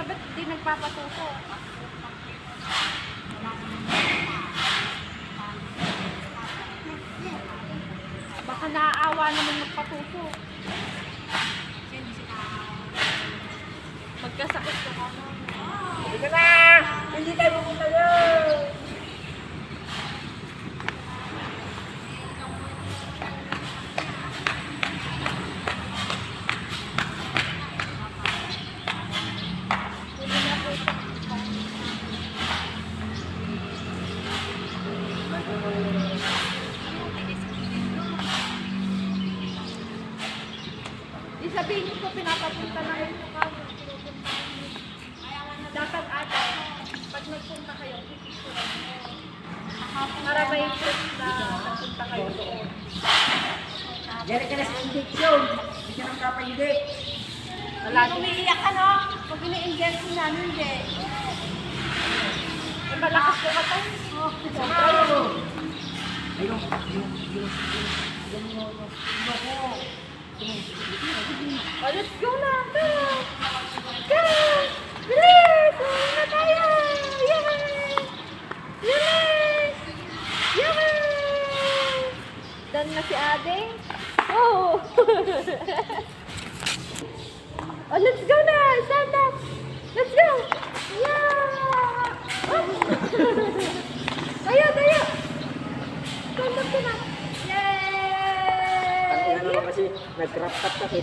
Ba't di nagpapatuto? Baka naaawa naman magpatuto. Magkasakit ka ka. Hindi na! Hindi tayo pupunta yun! Sabihin ko, pinapapunta na yung mukha mo. Dapat ate, pag nagpunta kayo, pipicturan mo. Para may proof na nagpunta kayo doon. Diyan ka na sa injection. Hindi ka nang kapahindi. Hindi umiiyak ka, no? Pag ini-injection na, hindi. Ay, malakas ko ka tayo. Ayun. Oh, let's go na! Go! Go! Bilis! Uwi na tayo! Yay! Yay! Yay! Done na si Ade. Oh! Oh, let's go na! Stand up! Let's go! Yeah! Oh! Tayo! Stand up ka na! Yay! Ang ina naman kasi nag-crop cut kasi.